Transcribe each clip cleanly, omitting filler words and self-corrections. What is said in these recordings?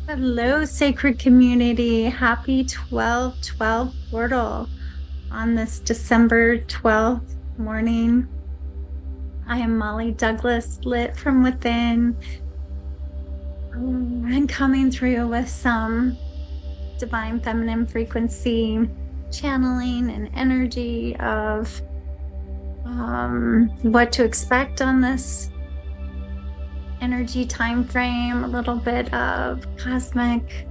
Hello, sacred community. Happy 12/12 portal on this December 12th morning. I am Molly Douglas, lit from within. I'm coming through with some divine feminine frequency channeling and energy of what to expect on this energy time frame, a little bit of cosmic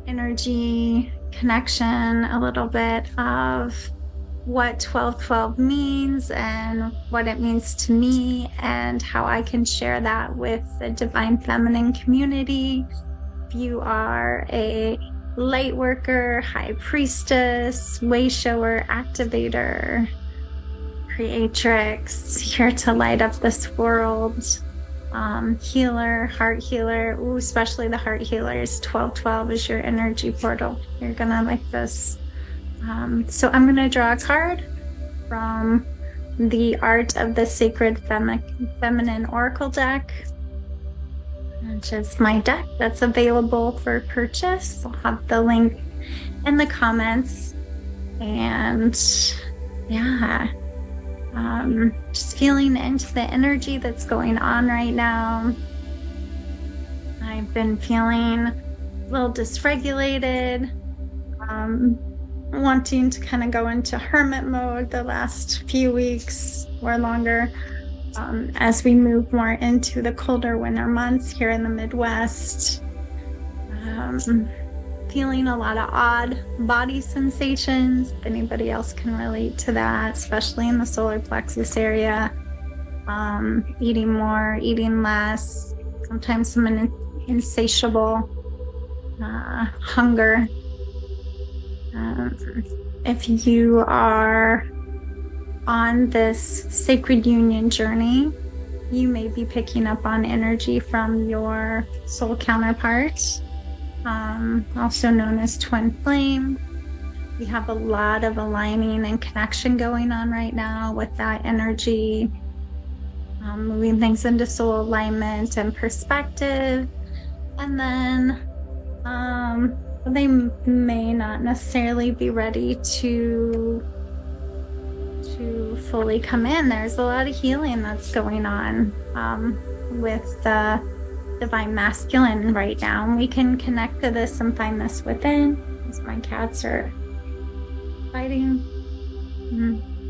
energy connection, a little bit of what 12/12 means and what it means to me, and how I can share that with the divine feminine community. If you are a light worker, high priestess, way shower, activator, creatrix, here to light up this world, healer, heart healer. Ooh, especially the heart healers. 12/12 is your energy portal. You're gonna like this. So I'm gonna draw a card from the Art of the Sacred Feminine Oracle deck, which is my deck that's available for purchase. I'll have the link in the comments. And yeah, just feeling into the energy that's going on right now. I've been feeling a little dysregulated, wanting to kind of go into hermit mode the last few weeks or longer, as we move more into the colder winter months here in the Midwest. Feeling a lot of odd body sensations. If anybody else can relate to that, especially in the solar plexus area. Eating more, eating less, sometimes some insatiable hunger. If you are on this sacred union journey, you may be picking up on energy from your soul counterpart, also known as twin flame. We have a lot of aligning and connection going on right now with that energy, moving things into soul alignment and perspective. And then they may not necessarily be ready to fully come in. There's a lot of healing that's going on with the divine masculine right now. And we can connect to this and find this within, as my cats are fighting.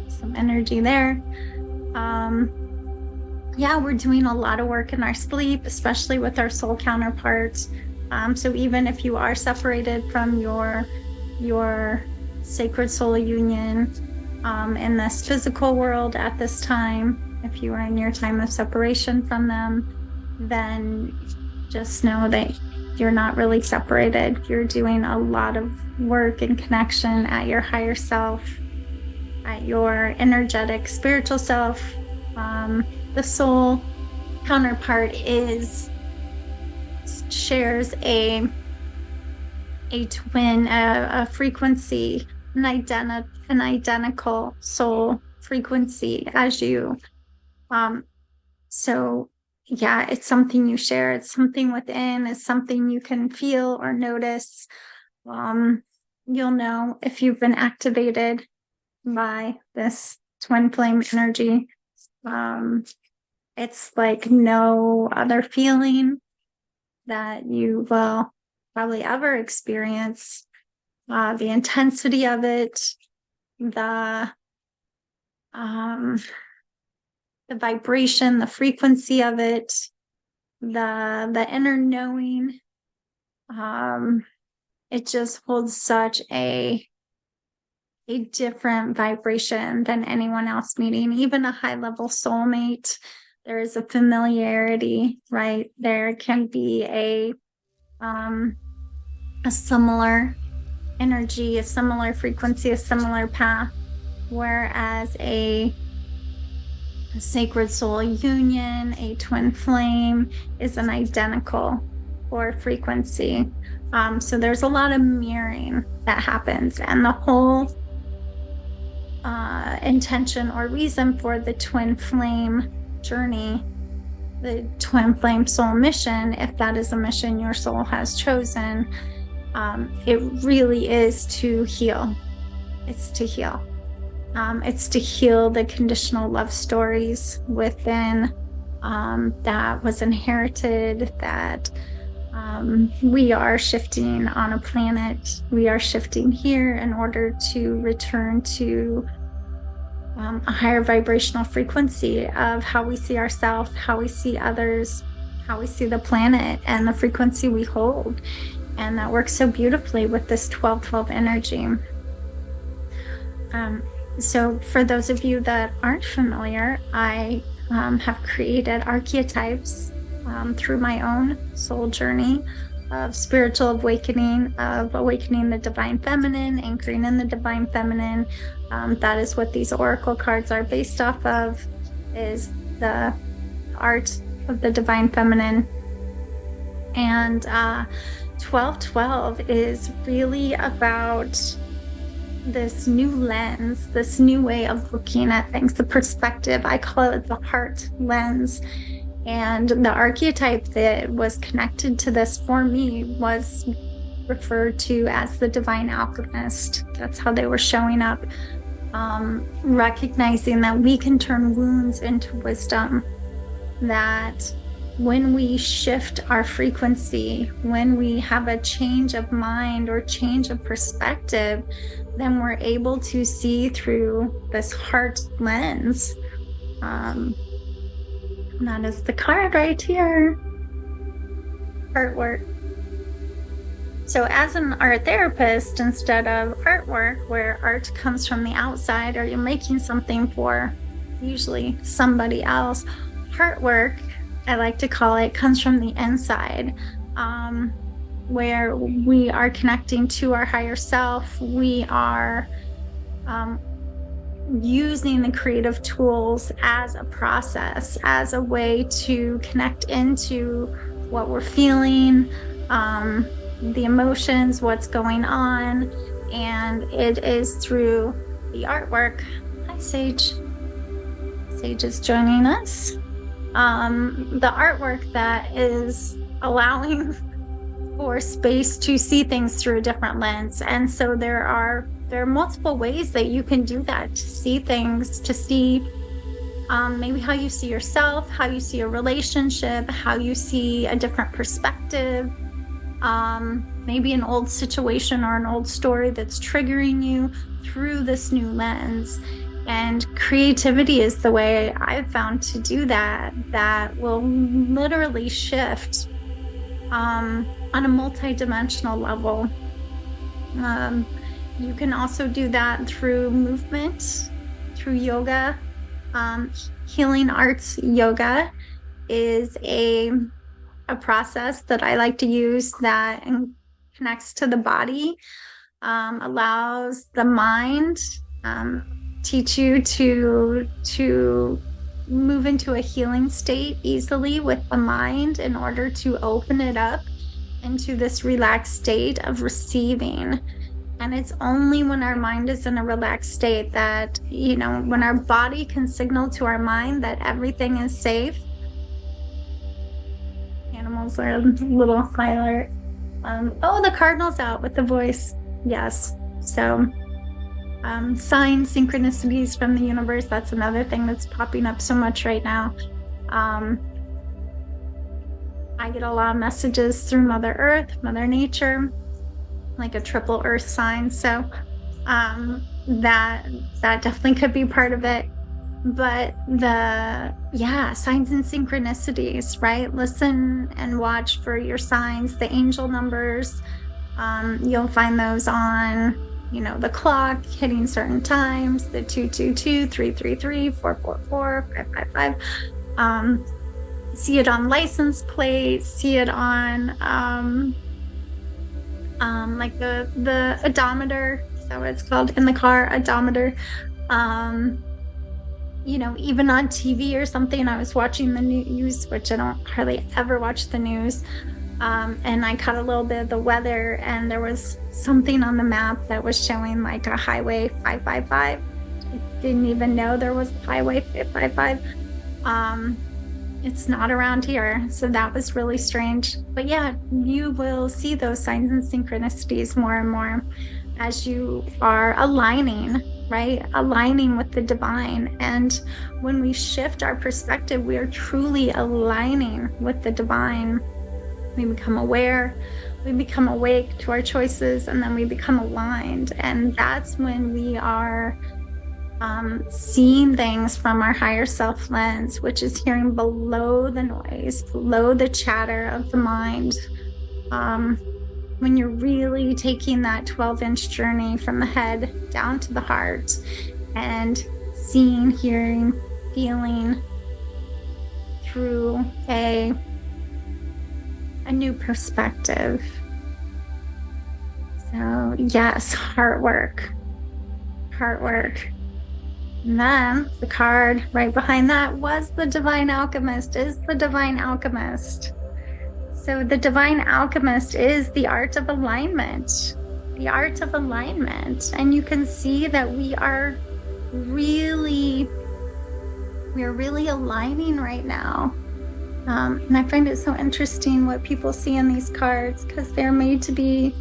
Some energy there. Yeah, we're doing a lot of work in our sleep, especially with our soul counterparts. So even if you are separated from your sacred soul union in this physical world at this time, if you are in your time of separation from them, then just know that you're not really separated. You're doing a lot of work and connection at your higher self, at your energetic spiritual self. The soul counterpart shares a twin, a frequency, an identical soul frequency as you. So yeah, it's something you share. It's something within. It's something you can feel or notice. You'll know if you've been activated by this twin flame energy. It's like no other feeling that you will probably ever experience. The intensity of it, the vibration, the frequency of it, the inner knowing. It just holds such a different vibration than anyone else meeting, even a high level soulmate. There is a familiarity, right? There can be a similar energy, a similar frequency, a similar path, whereas a sacred soul union, a twin flame, is an identical or frequency. So there's a lot of mirroring that happens, and the whole intention or reason for the twin flame journey the twin flame soul mission, if that is a mission your soul has chosen, it really is to heal. It's to heal. It's to heal the conditional love stories within that was inherited, that we are shifting on a planet. We are shifting here in order to return to a higher vibrational frequency of how we see ourselves, how we see others, how we see the planet, and the frequency we hold. And that works so beautifully with this 12-12 energy. So for those of you that aren't familiar, I have created archetypes through my own soul journey of spiritual awakening, of awakening the divine feminine, anchoring in the divine feminine. That is what these oracle cards are based off of, is the art of the divine feminine. And 1212 is really about this new lens, this new way of looking at things, the perspective. I call it the heart lens. And the archetype that was connected to this for me was referred to as the divine alchemist. That's how they were showing up, recognizing that we can turn wounds into wisdom, that when we shift our frequency, when we have a change of mind or change of perspective, then we're able to see through this heart lens. That is the card right here. Heartwork. So as an art therapist, instead of artwork, where art comes from the outside, or you're making something for usually somebody else, heartwork, I like to call it, comes from the inside, where we are connecting to our higher self. We are using the creative tools as a process, as a way to connect into what we're feeling, the emotions, what's going on. And it is through the artwork. Hi, Sage. Sage is joining us. The artwork that is allowing for space to see things through a different lens. And so there are multiple ways that you can do that, to see things, to see maybe how you see yourself, how you see a relationship, how you see a different perspective, maybe an old situation or an old story that's triggering you through this new lens. And creativity is the way I've found to do that, that will literally shift on a multi-dimensional level. You can also do that through movement, through yoga. Healing arts yoga is a process that I like to use that connects to the body, allows the mind, teach you to move into a healing state easily with the mind in order to open it up into this relaxed state of receiving. And it's only when our mind is in a relaxed state that, when our body can signal to our mind that everything is safe. Animals are a little higher. Oh, the cardinal's out with the voice. Yes. So signs, synchronicities from the universe. That's another thing that's popping up so much right now. I get a lot of messages through Mother Earth, Mother Nature, like a triple earth sign. So that definitely could be part of it. But signs and synchronicities, right? Listen and watch for your signs, the angel numbers. You'll find those on, the clock hitting certain times, the 222, 333, 444, 555. See it on license plates, see it on like the odometer, is that what it's called in the car, odometer. Even on TV or something. I was watching the news, which I don't hardly ever watch the news, and I caught a little bit of the weather, and there was something on the map that was showing like a highway 555. I didn't even know there was a highway 555. It's not around here. So that was really strange. But yeah, you will see those signs and synchronicities more and more as you are aligning, right? Aligning with the divine. And when we shift our perspective, we are truly aligning with the divine. We become aware, we become awake to our choices, and then we become aligned. And that's when we are seeing things from our higher self lens, which is hearing below the noise, below the chatter of the mind. When you're really taking that 12-inch journey from the head down to the heart and seeing, hearing, feeling through a new perspective. So yes, heart work. And then the card right behind that was the Divine Alchemist, is the Divine Alchemist. So the Divine Alchemist is the art of alignment, the art of alignment. And you can see that we are really aligning right now. And I find it so interesting what people see in these cards, because they're made to be,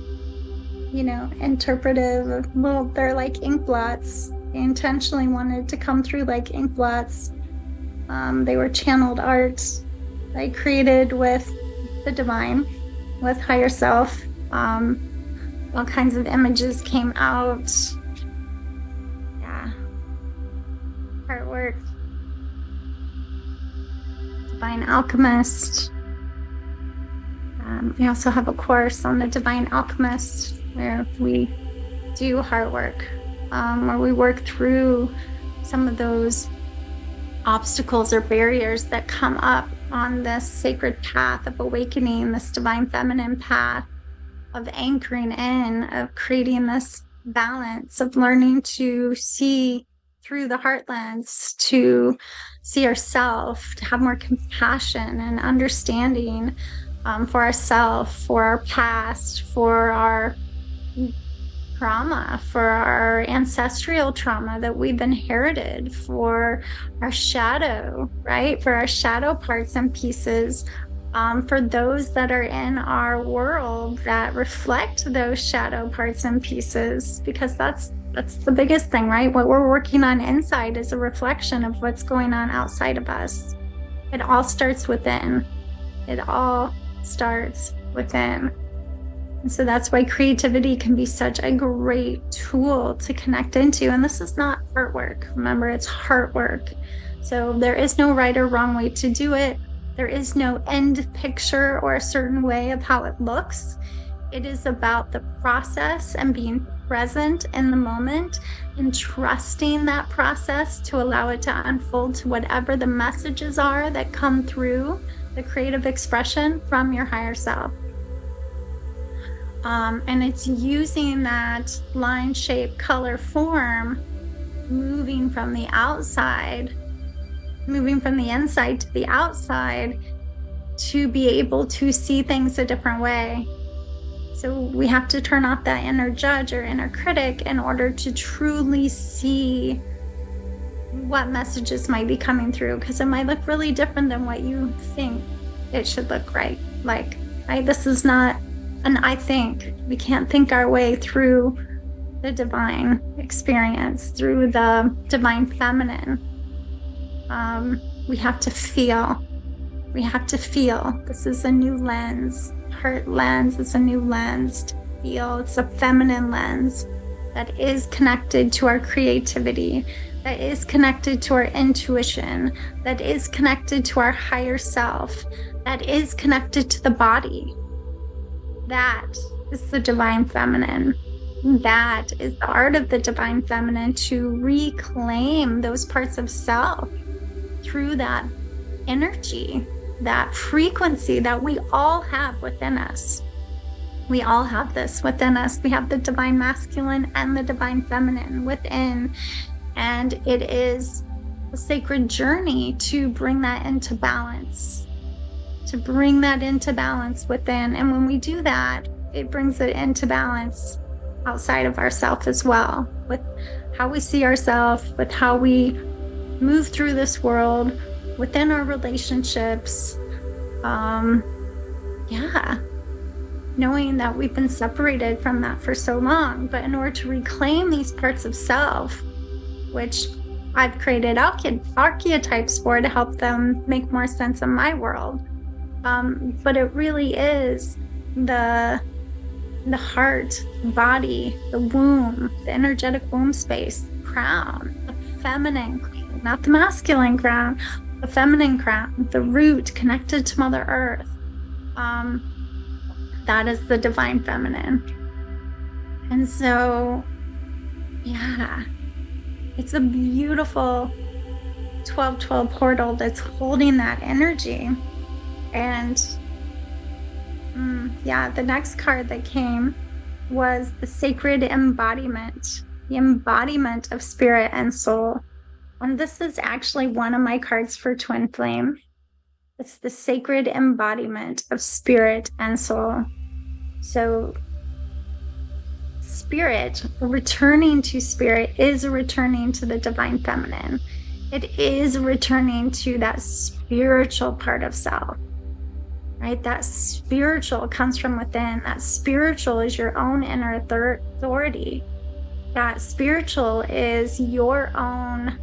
interpretive. Well, they're like ink blots. They intentionally wanted to come through like ink blots. They were channeled arts I created with the divine, with higher self. All kinds of images came out. Yeah. Artwork. Divine Alchemist. We also have a course on the Divine Alchemist where we do heart work, where we work through some of those obstacles or barriers that come up on this sacred path of awakening, this divine feminine path of anchoring in, of creating this balance, of learning to see through the heart lens, to see ourselves, to have more compassion and understanding for ourselves, for our past, for our trauma, for our ancestral trauma that we've inherited, for our shadow, right? For our shadow parts and pieces, for those that are in our world that reflect those shadow parts and pieces, because that's the biggest thing, right? What we're working on inside is a reflection of what's going on outside of us. It all starts within. It all starts within. And so that's why creativity can be such a great tool to connect into. And this is not artwork. Remember, it's heart work. So there is no right or wrong way to do it. There is no end picture or a certain way of how it looks. It is about the process and being present in the moment and trusting that process to allow it to unfold to whatever the messages are that come through the creative expression from your higher self. And it's using that line, shape, color, form, moving from the outside, moving from the inside to the outside, to be able to see things a different way. So we have to turn off that inner judge or inner critic in order to truly see what messages might be coming through, because it might look really different than what you think it should look right. Like, this is not an I think. We can't think our way through the divine experience, through the divine feminine. We have to feel. We have to feel. This is a new lens. Heart lens is a new lens to feel. It's a feminine lens that is connected to our creativity, that is connected to our intuition, that is connected to our higher self, that is connected to the body. That is the divine feminine. That is the art of the divine feminine, to reclaim those parts of self through that energy, that frequency that we all have within us. We all have this within us. We have the divine masculine and the divine feminine within. And it is a sacred journey to bring that into balance, to bring that into balance within. And when we do that, it brings it into balance outside of ourselves as well, with how we see ourselves, with how we move through this world, within our relationships. Yeah, knowing that we've been separated from that for so long, but in order to reclaim these parts of self, which I've created archetypes for to help them make more sense in my world. But it really is the heart, body, the womb, the energetic womb space, crown, the feminine crown, not the masculine crown, the feminine crown, the root connected to Mother Earth. That is the divine feminine. And so, yeah, it's a beautiful 12-12 portal that's holding that energy. And yeah, the next card that came was the sacred embodiment, the embodiment of spirit and soul. And this is actually one of my cards for Twin Flame. It's the sacred embodiment of spirit and soul. So spirit, returning to spirit, is returning to the divine feminine. It is returning to that spiritual part of self, right? That spiritual comes from within. That spiritual is your own inner authority. That spiritual is your own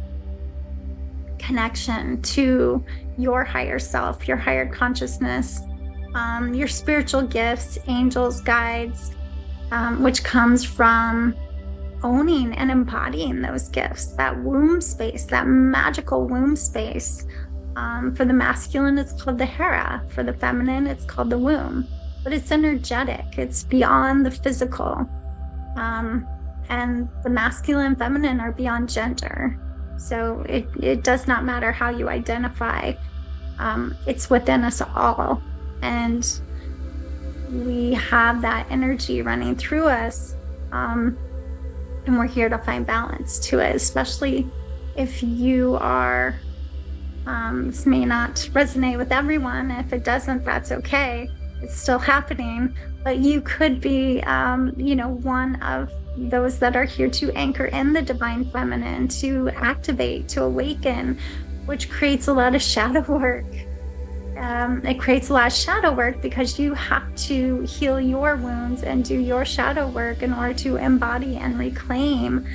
connection to your higher self, your higher consciousness, your spiritual gifts, angels, guides, which comes from owning and embodying those gifts, that womb space, that magical womb space. For the masculine, it's called the Hera. For the feminine, it's called the womb. But it's energetic. It's beyond the physical. And the masculine and feminine are beyond gender. So it does not matter how you identify. It's within us all. And we have that energy running through us. And we're here to find balance to it, especially if you are, this may not resonate with everyone. If it doesn't, that's okay. It's still happening. But you could be, one of those that are here to anchor in the divine feminine, to activate, to awaken, which creates a lot of shadow work. It creates a lot of shadow work because you have to heal your wounds and do your shadow work in order to embody and reclaim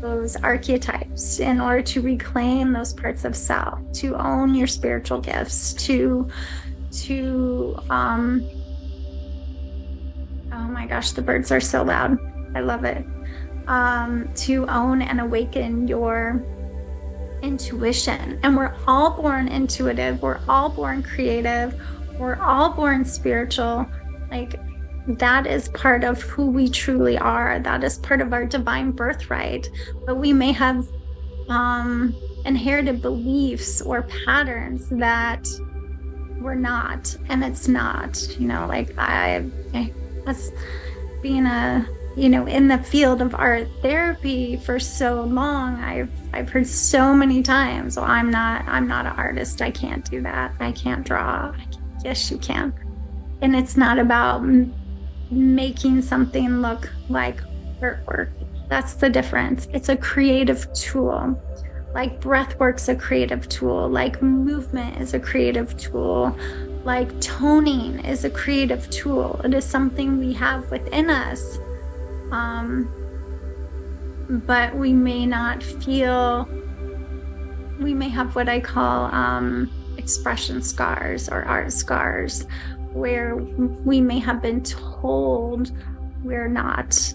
those archetypes, in order to reclaim those parts of self, to own your spiritual gifts, to oh my gosh, the birds are so loud. I love it. To own and awaken your intuition. And we're all born intuitive. We're all born creative. We're all born spiritual. Like, that is part of who we truly are. That is part of our divine birthright. But we may have inherited beliefs or patterns that we're not, and it's not, that's being in the field of art therapy for so long. I've heard so many times, well, I'm not an artist. I can't do that. I can't draw. Yes, you can. And it's not about making something look like artwork. That's the difference. It's a creative tool. Like breathwork's a creative tool. Like movement is a creative tool. Like toning is a creative tool. It is something we have within us. But we may not feel, we may have what I call expression scars or art scars, where we may have been told we're not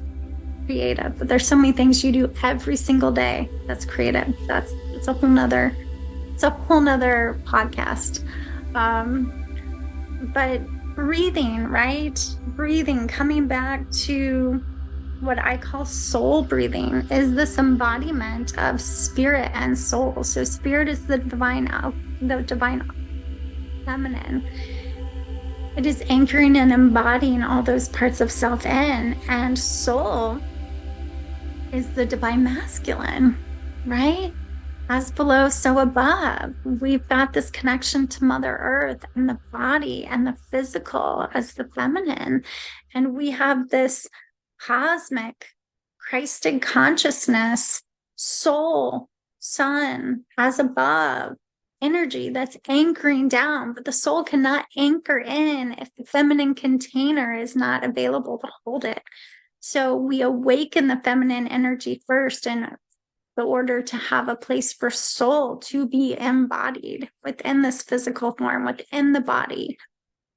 creative. But there's so many things you do every single day that's creative. It's a whole nother podcast. But breathing, right? Breathing, coming back to what I call soul breathing, is this embodiment of spirit and soul. So spirit is the divine feminine. It is anchoring and embodying all those parts of self in, and soul is the divine masculine, right? As below, so above. We've got this connection to Mother Earth and the body and the physical as the feminine. And we have this cosmic, Christed consciousness, soul, sun, as above. energy that's anchoring down, but the soul cannot anchor in if the feminine container is not available to hold it. So we awaken the feminine energy first in order to have a place for soul to be embodied within this physical form, within the body,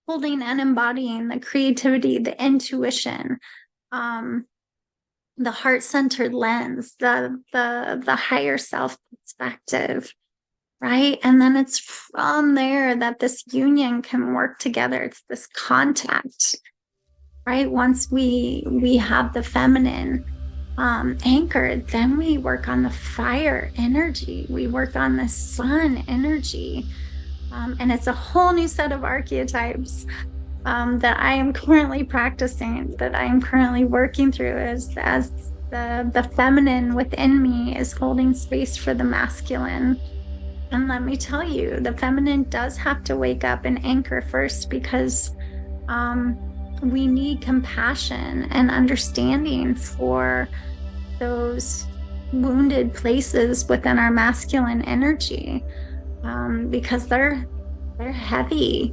holding and embodying the creativity, the intuition, the heart-centered lens, the higher self perspective, right? And then it's from there that this union can work together. It's this contact, right? Once we have the feminine anchored, then we work on the fire energy. We work on the sun energy. And it's a whole new set of archetypes that I am currently practicing, that I am currently working through as the feminine within me is holding space for the masculine. And let me tell you, the feminine does have to wake up and anchor first, because we need compassion and understanding for those wounded places within our masculine energy, because they're heavy.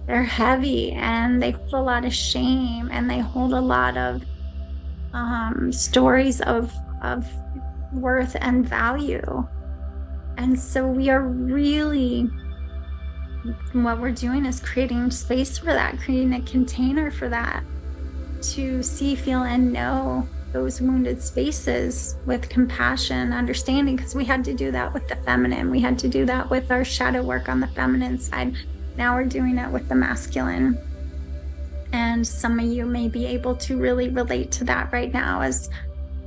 They're heavy, and they hold a lot of shame, and they hold a lot of stories of worth and value. And so we are really, what we're doing is creating space for that, creating a container for that, to see, feel, and know those wounded spaces with compassion, understanding, because we had to do that with the feminine. We had to do that with our shadow work on the feminine side. Now we're doing it with the masculine. And some of you may be able to really relate to that right now, as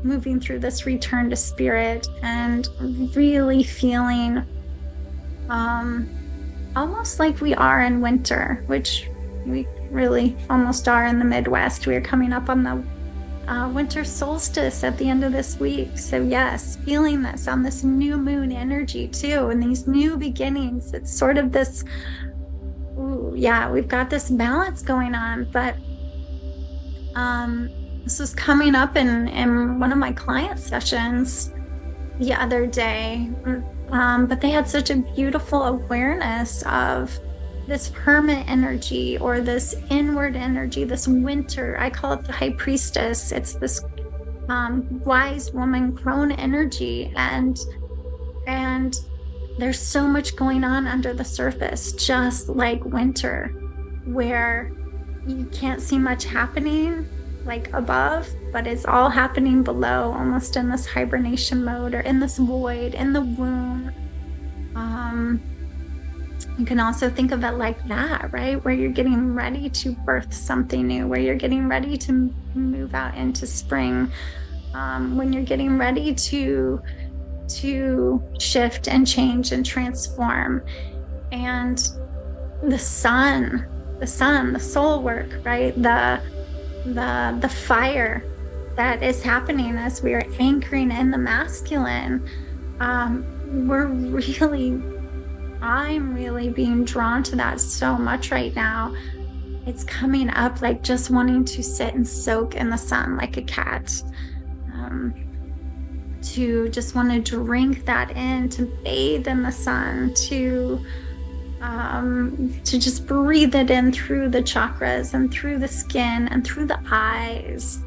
moving through this return to spirit and really feeling almost like we are in winter, which we really almost are in the Midwest. We are coming up on the winter solstice at the end of this week. So yes, feeling this on this new moon energy too, and these new beginnings. It's sort of this, we've got this balance going on. But this was coming up in one of my client sessions the other day, but they had such a beautiful awareness of this hermit energy, or this inward energy, this winter. I call it the high priestess. It's this wise woman crone energy, and there's so much going on under the surface, just like winter, where you can't see much happening like above, but it's all happening below, almost in this hibernation mode, or in this void, in the womb. You can also think of it like that, right? Where you're getting ready to birth something new, where you're getting ready to move out into spring, when you're getting ready to shift and change and transform. And the sun, the soul work, right? The fire that is happening as we are anchoring in the masculine. I'm really being drawn to that so much right now. It's coming up like just wanting to sit and soak in the sun like a cat, to just want to drink that in, to bathe in the sun, to just breathe it in through the chakras and through the skin and through the eyes,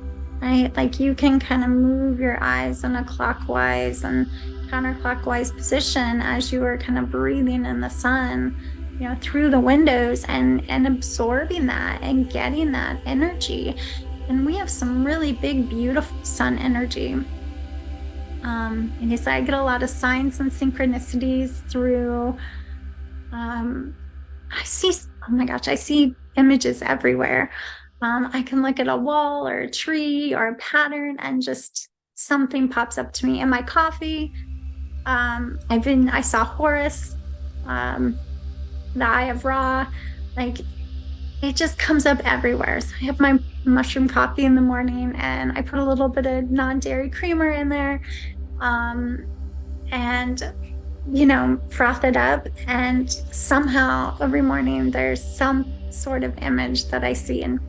right? Like you can kind of move your eyes in a clockwise and counterclockwise position as you are kind of breathing in the sun, through the windows, and absorbing that and getting that energy. And we have some really big, beautiful sun energy. And yes, I get a lot of signs and synchronicities through, I see images everywhere. I can look at a wall or a tree or a pattern, and just something pops up to me. In my coffee, I saw Horus, the Eye of Ra, like it just comes up everywhere. So I have my mushroom coffee in the morning, and I put a little bit of non-dairy creamer in there, and froth it up, and somehow every morning there's some sort of image that I see, and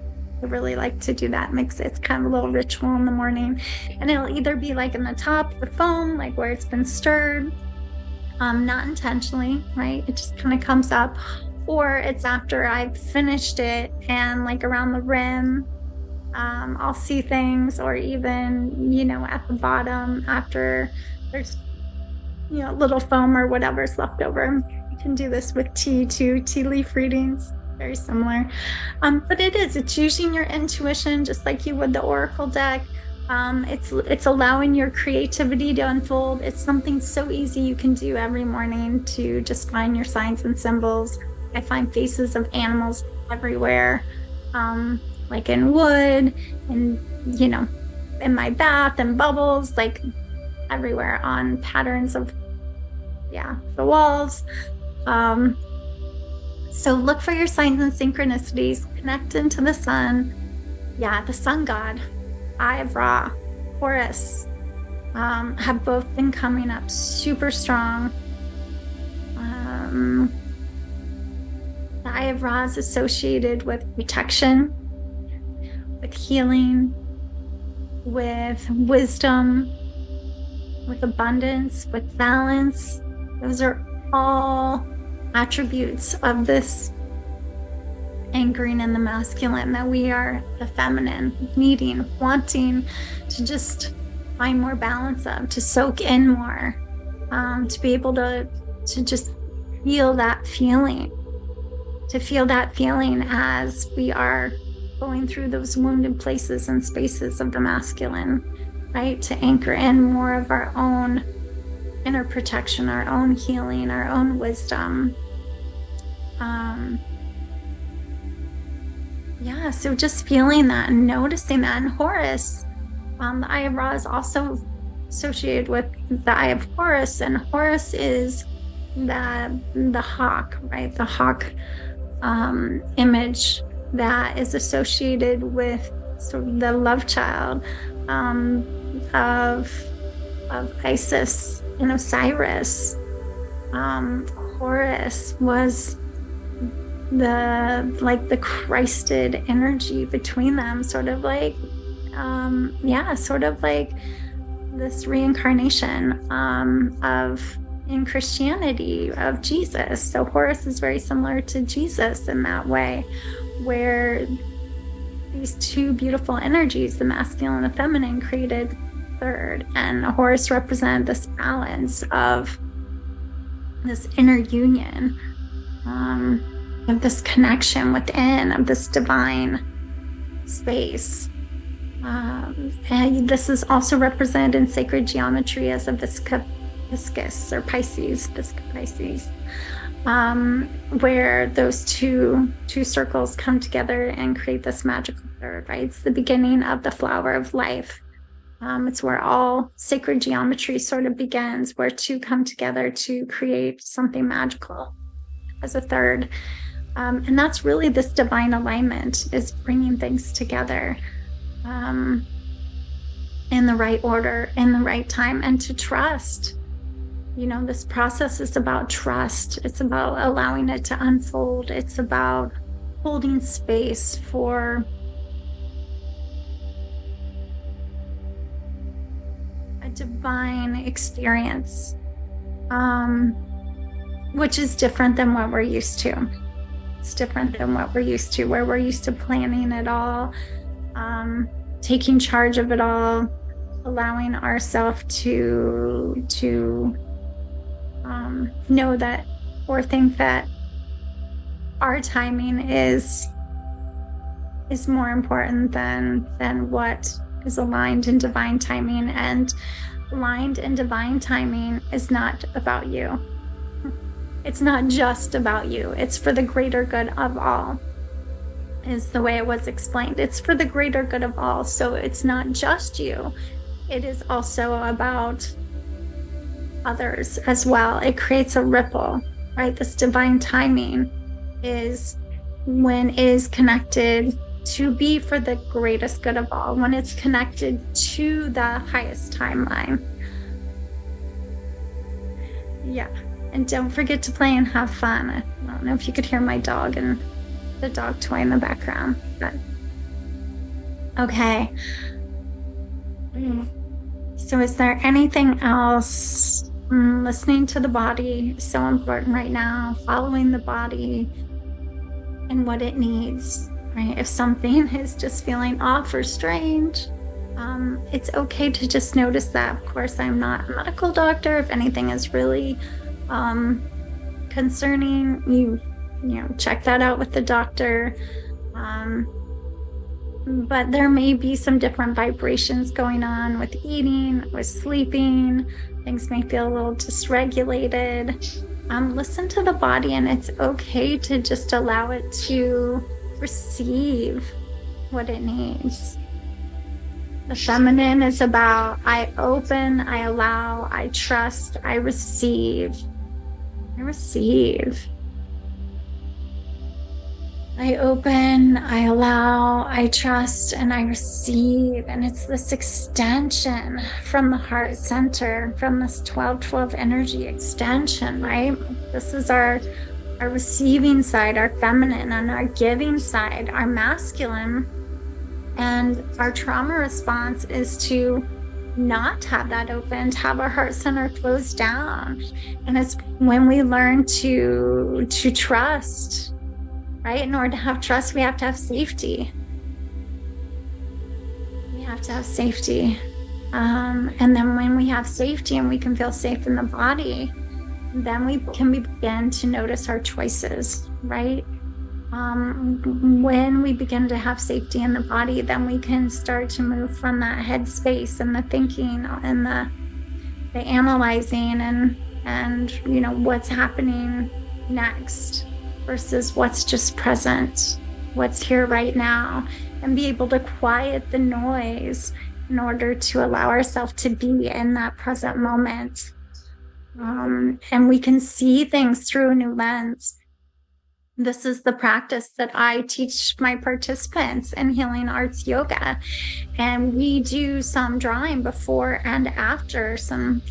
I really like to do that. It's kind of a little ritual in the morning, and it'll either be like in the top, the foam, like where it's been stirred, not intentionally, right? It just kind of comes up, or it's after I've finished it and like around the rim, I'll see things, or even, at the bottom after there's, little foam or whatever's left over. You can do this with tea too, tea leaf readings, very similar. But it's using your intuition just like you would the oracle deck. It's allowing your creativity to unfold. It's something so easy you can do every morning to just find your signs and symbols. I find faces of animals everywhere, like in wood, and in my bath, and bubbles, like everywhere on patterns of the walls. So look for your signs and synchronicities. Connect into the sun. The sun god, Eye of Ra, Horus, have both been coming up super strong. The Eye of Ra is associated with protection, with healing, with wisdom, with abundance, with balance. Those are all attributes of this anchoring in the masculine, that we are the feminine, needing, wanting to just find more balance of, to soak in more, to be able to just feel that feeling, as we are going through those wounded places and spaces of the masculine, right? To anchor in more of our own inner protection, our own healing, our own wisdom. So just feeling that and noticing that. And Horus, the Eye of Ra is also associated with the Eye of Horus, and Horus is the hawk, right? The hawk image that is associated with sort of the love child of Isis and Osiris. Horus was the Christed energy between them, sort of like this reincarnation of, in Christianity, of Jesus. So Horus is very similar to Jesus in that way, where these two beautiful energies, the masculine and the feminine, created third. And Horus represent this balance of this inner union, of this connection within, of this divine space. And this is also represented in sacred geometry as a viscus or Pisces, where those two circles come together and create this magical third, right? It's the beginning of the flower of life. It's where all sacred geometry sort of begins, where two come together to create something magical as a third. And that's really this divine alignment, is bringing things together in the right order, in the right time, and to trust. This process is about trust. It's about allowing it to unfold. It's about holding space for a divine experience, which is different than what we're used to. It's different than what we're used to, where we're used to planning it all, taking charge of it all, allowing ourselves to know that, or think that our timing is more important than what is aligned in divine timing. And aligned in divine timing is not about you. It's not just about you. It's for the greater good of all, is the way it was explained. It's for the greater good of all. So it's not just you. It is also about others as well. It creates a ripple, right? This divine timing is when it is connected to be for the greatest good of all, when it's connected to the highest timeline. And don't forget to play and have fun. I don't know if you could hear my dog and the dog toy in the background, but okay. So is there anything else Listening to the body is so important right now, following the body and what it needs, right? If something is just feeling off or strange, it's okay to just notice that. Of course, I'm not a medical doctor. If anything is really concerning, you check that out with the doctor. But there may be some different vibrations going on with eating, with sleeping. Things may feel a little dysregulated. Listen to the body, and it's okay to just allow it to receive what it needs. The feminine is about I open, I allow, I trust, I receive. I receive. I open, I allow, I trust, and I receive. And it's this extension from the heart center, from this 12-12 energy extension, right? This is our receiving side, our feminine, and our giving side, our masculine. And our trauma response is to not have that open, to have our heart center closed down. And it's when we learn to trust, right? In order to have trust, we have to have safety. We have to have safety. And then when we have safety and we can feel safe in the body, then we can begin to notice our choices, right? When we begin to have safety in the body, then we can start to move from that headspace and the thinking and the analyzing and what's happening next versus what's just present, what's here right now, and be able to quiet the noise in order to allow ourselves to be in that present moment. And we can see things through a new lens. This is the practice that I teach my participants in Healing Arts Yoga. And we do some drawing before and after, some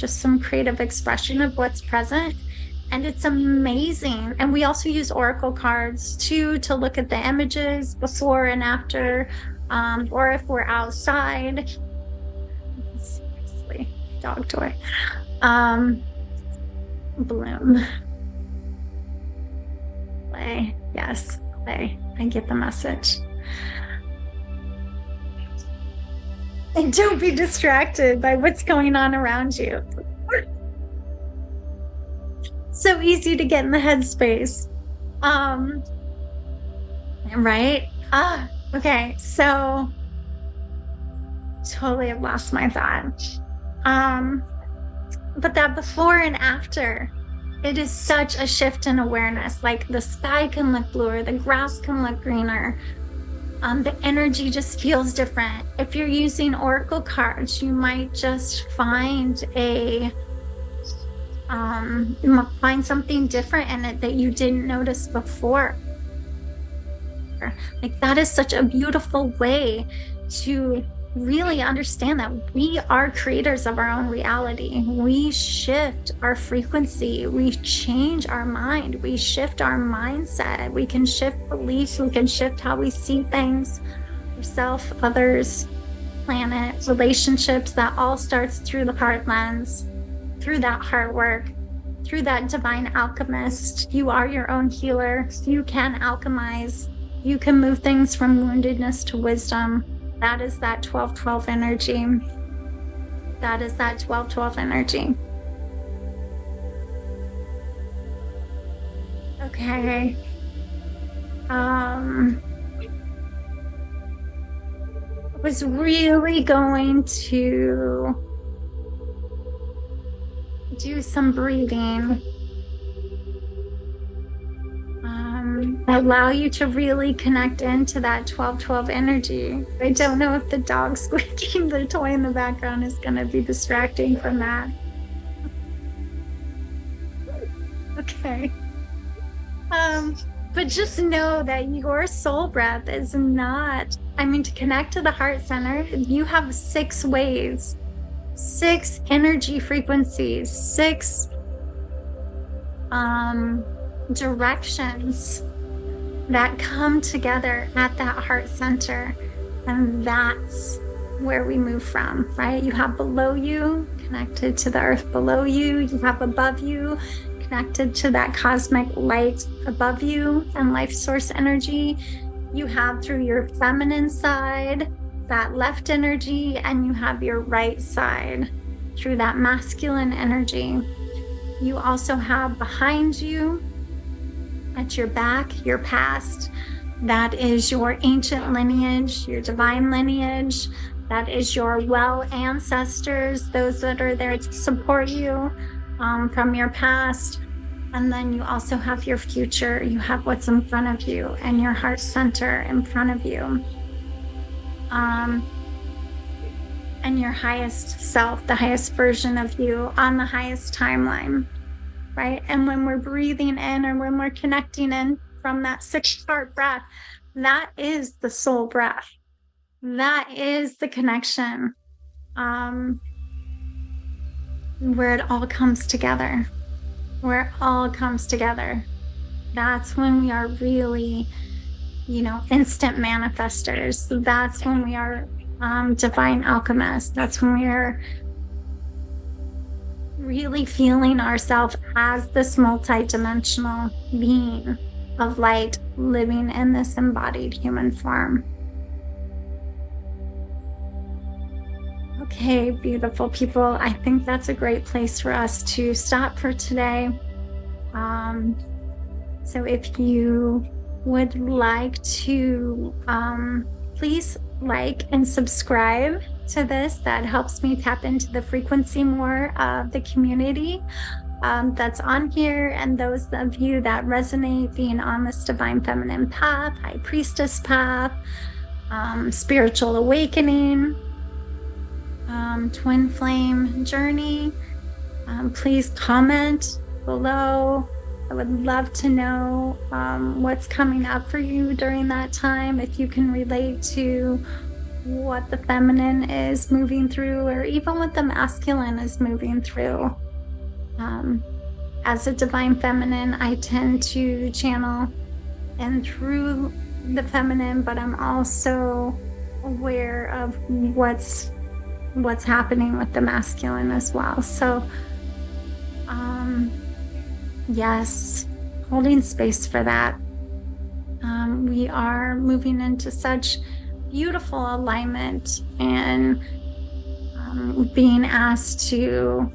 creative expression of what's present. And it's amazing. And we also use oracle cards too, to look at the images before and after, or if we're outside. Seriously, dog toy. Bloom. Play. Yes, play. I get the message. And don't be distracted by what's going on around you. So easy to get in the headspace. Right? Okay. So totally have lost my thought. But that before and after, it is such a shift in awareness. Like the sky can look bluer, the grass can look greener. The energy just feels different. If you're using oracle cards, you might just find something different in it that you didn't notice before. Like that is such a beautiful way to really understand that we are creators of our own reality. We shift our frequency, we change our mind, we shift our mindset, we can shift beliefs, we can shift how we see things, ourselves, others, planet, relationships. That all starts through the heart lens, through that heart work, through that divine alchemist. You are your own healer. You can alchemize. You can move things from woundedness to wisdom. That is that 12-12 energy. That is that 12-12 energy. Okay. I was really going to do some breathing. Allow you to really connect into that 12-12 energy. I don't know if the dog squeaking the toy in the background is going to be distracting from that. Okay. But just know that your soul breath is not, to connect to the heart center, you have 6 waves, 6 energy frequencies, 6 directions that come together at that heart center. And that's where we move from, right? You have below you connected to the earth below you. You have above you, connected to that cosmic light above you and life source energy. You have through your feminine side, that left energy, and you have your right side through that masculine energy. You also have behind you, at your back, your past. That is your ancient lineage, your divine lineage. That is your well ancestors, those that are there to support you from your past. And then you also have your future. You have what's in front of you and your heart center in front of you. And your highest self, the highest version of you on the highest timeline, right? And when we're breathing in or when we're connecting in from that 6-part breath, that is the soul breath. That is the connection where it all comes together. Where it all comes together. That's when we are really, instant manifestors. That's when we are divine alchemists. That's when we are really feeling ourselves as this multidimensional being of light living in this embodied human form. Okay, beautiful people. I think that's a great place for us to stop for today. So if you would like to, please like and subscribe to this. That helps me tap into the frequency more of the community that's on here, and those of you that resonate being on this divine feminine path, high priestess path, spiritual awakening, twin flame journey. Please comment below. I would love to know what's coming up for you during that time, if you can relate to what the feminine is moving through, or even what the masculine is moving through. As a divine feminine, I tend to channel and through the feminine, but I'm also aware of what's happening with the masculine as well. So yes, holding space for that. We are moving into such beautiful alignment and being asked to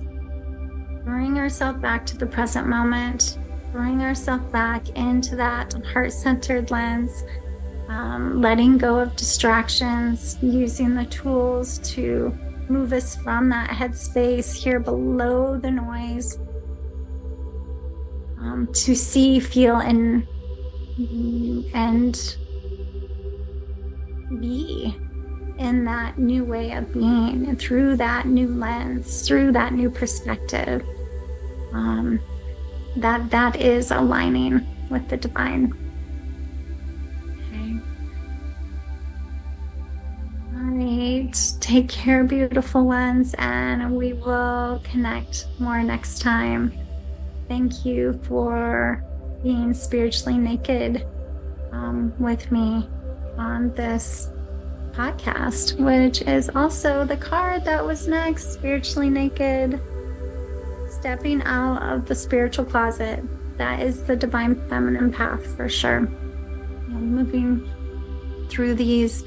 bring ourselves back to the present moment, bring ourselves back into that heart-centered lens, letting go of distractions, using the tools to move us from that headspace here below the noise, to see, feel, and be in that new way of being, and through that new lens, through that new perspective, that is aligning with the divine. Okay. All right. Take care, beautiful ones, and we will connect more next time. Thank you for being spiritually naked with me on this podcast, which is also the card that was next, Spiritually Naked, stepping out of the spiritual closet. That is the divine feminine path for sure. Moving through these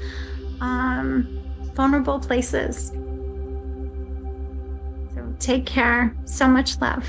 vulnerable places. So take care. So much love.